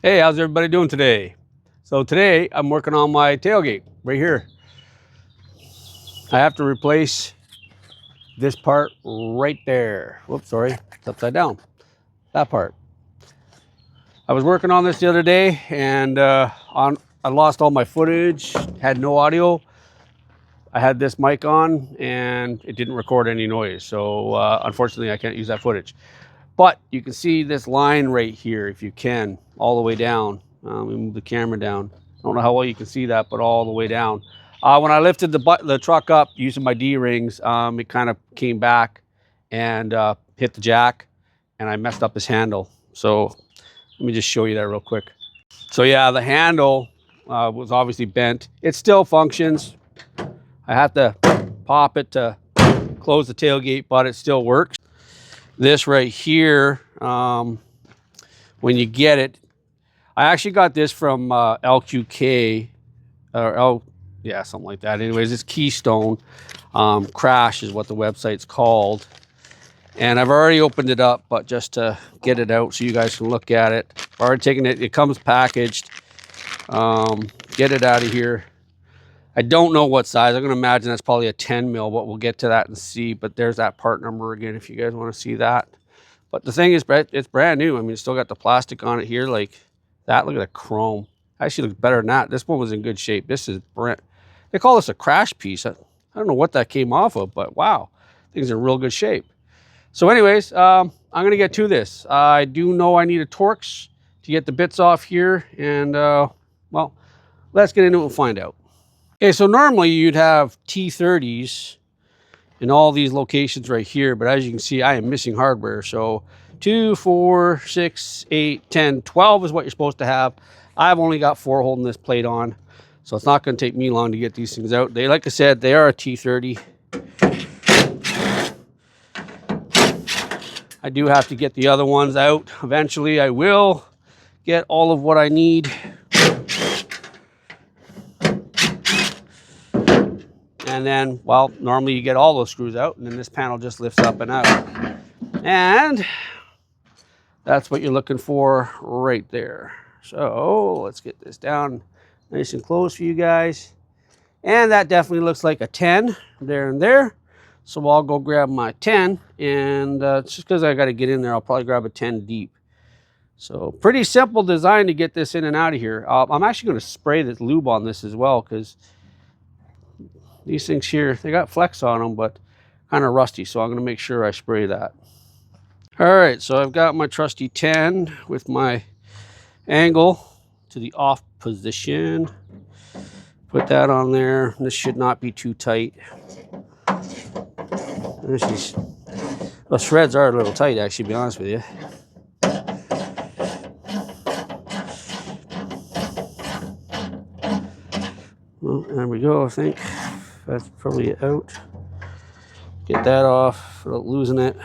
Hey, how's everybody doing today? So today I'm working on my tailgate right here. I have to replace this part right there. Whoops, sorry, it's upside down. That part. I was working on this the other day and I lost all my footage, had no audio. I had this mic on and it didn't record any noise. So unfortunately I can't use that footage. But you can see this line right here if you can, all the way down. Let me move the camera down. I don't know how well you can see that, but all the way down. When I lifted the truck up using my D-rings, it kind of came back and hit the jack, and I messed up his handle. So let me just show you that real quick. So yeah, the handle was obviously bent. It still functions. I have to pop it to close the tailgate, but it still works. This right here, when you get it, I actually got this from LQK, or yeah, something like that. Anyways, it's Keystone Crash is what the website's called. And I've already opened it up, but just to get it out so you guys can look at it. I've already taken it, it comes packaged. Get it out of here. I don't know what size. I'm going to imagine that's probably a 10 mil, but we'll get to that and see. But there's that part number again if you guys want to see that. But the thing is, it's brand new. I mean, it's still got the plastic on it here like that. Look at the chrome. Actually looks better than that. This one was in good shape. This is brand. They call this a crash piece. I don't know what that came off of, but wow. Things are in real good shape. So anyways, I'm going to get to this. I do know I need a Torx to get the bits off here. And, well, let's get into it and find out. Okay, so normally you'd have T30s in all these locations right here, but as you can see, I am missing hardware. So 2, 4, 6, 8, 10, 12 is what you're supposed to have. I've only got 4 holding this plate on, so it's not going to take me long to get these things out. They, like I said, they are a T30. I do have to get the other ones out. Eventually, I will get all of what I need. And then, well, normally you get all those screws out, and then this panel just lifts up and out. And that's what you're looking for right there. So let's get this down nice and close for you guys. And that definitely looks like a 10 there and there. So I'll go grab my 10, and just because I got to get in there, I'll probably grab a 10 deep. So pretty simple design to get this in and out of here. I'm actually going to spray this lube on this as well, because these things here, they got flex on them, but kind of rusty. So I'm going to make sure I spray that. All right, so I've got my trusty 10 with my angle to the off position. Put that on there. This should not be too tight. Well, shreds are a little tight, actually, to be honest with you. Well, there we go, I think. That's probably it out. Get that off without losing it.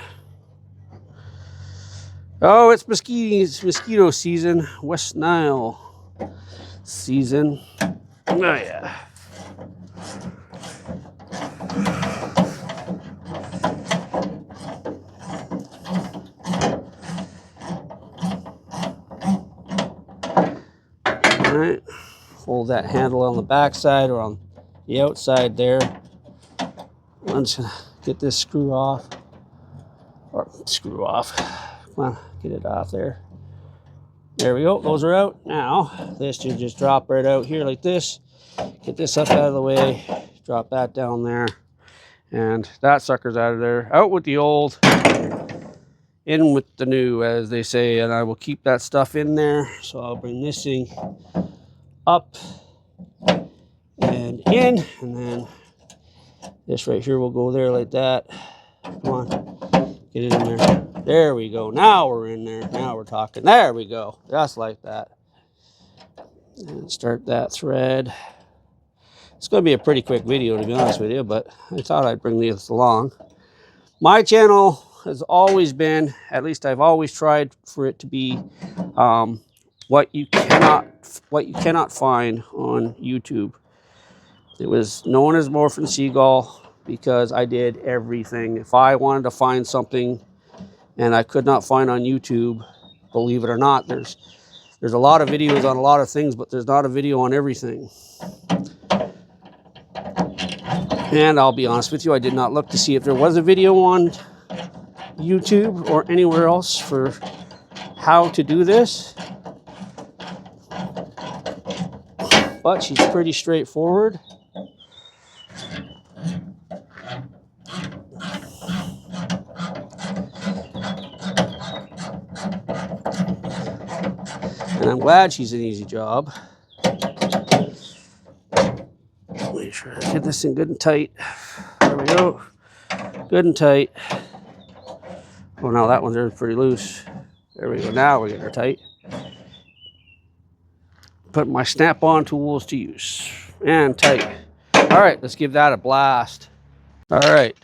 Oh, it's mosquito season. West Nile season. Oh, yeah. All right. Hold that handle on the back side or on the outside there. Let's get this screw off. Or screw off. Come on, get it off there. There we go. Those are out. Now, this should just drop right out here like this. Get this up out of the way. Drop that down there. And that sucker's out of there. Out with the old, in with the new, as they say. And I will keep that stuff in there. So I'll bring this thing up and in, and then this right here will go there like that. Come on, get it in there. There we go. Now we're in there. Now we're talking. There we go. Just like that. And start that thread. It's going to be a pretty quick video, to be honest with you, but I thought I'd bring this along. My channel has always been, at least I've always tried for it to be what you cannot find on YouTube. It was known as Morphin Seagull because I did everything. If I wanted to find something and I could not find on YouTube, believe it or not, there's There's a lot of videos on a lot of things, but there's not a video on everything. And I'll be honest with you, I did not look to see if there was a video on YouTube or anywhere else for how to do this. But she's pretty straightforward. And I'm glad she's an easy job. Make sure I get this in good and tight. There we go. Good and tight. Oh, now that one's pretty loose. There we go. Now we're getting her tight. Put my snap-on tools to use. And tight. All right, let's give that a blast. All right.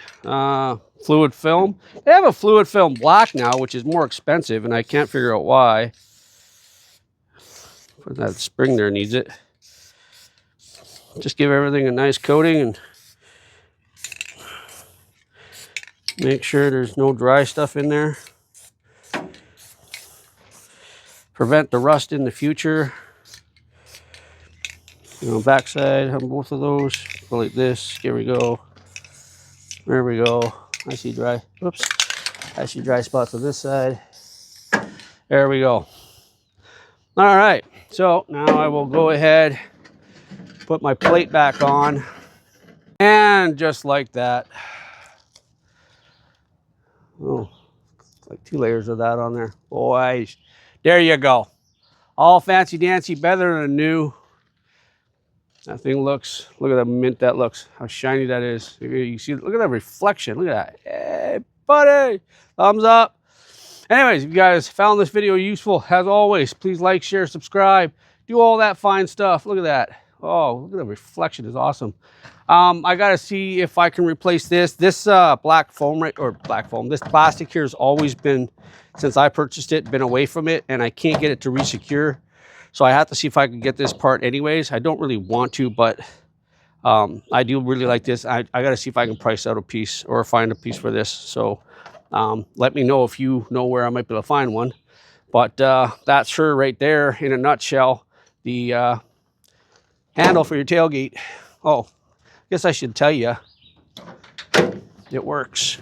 Fluid film. They have a fluid film black now, which is more expensive, and I can't figure out why. But that spring there needs it. Just give everything a nice coating and make sure there's no dry stuff in there. Prevent the rust in the future. You know, backside on both of those. Go like this. Here we go. There we go. I see dry. Oops. I see dry spots on this side. There we go. All right. So now I will go ahead, put my plate back on, and just like that. Oh, like 2 layers of that on there. Boy, there you go. All fancy dancy, better than new. That thing looks, look at that mint that looks, how shiny that is. You see, look at that reflection. Look at that. Hey, buddy. Thumbs up. Anyways, if you guys found this video useful, as always, please like, share, subscribe, do all that fine stuff. Look at that. Oh, look at the reflection. Is awesome. I got to see if I can replace this. This black foam, this plastic here has always been, since I purchased it, been away from it, and I can't get it to resecure. So I have to see if I can get this part anyways. I don't really want to, but I do really like this. I got to see if I can price out a piece or find a piece for this. So let me know if you know where I might be able to find one. But that's her right there in a nutshell. The handle for your tailgate. Oh, I guess I should tell you, it works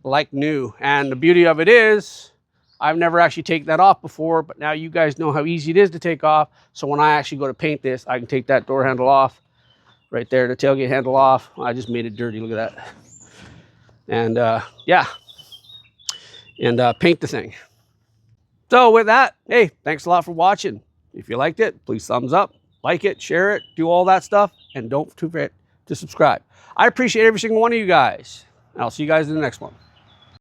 like new. And the beauty of it is, I've never actually taken that off before, but now you guys know how easy it is to take off. So when I actually go to paint this, I can take that door handle off. Right there, the tailgate handle off. I just made it dirty, look at that. And yeah, and paint the thing. So with that, hey, thanks a lot for watching. If you liked it, please thumbs up, like it, share it, do all that stuff, and don't forget to subscribe. I appreciate every single one of you guys. And I'll see you guys in the next one.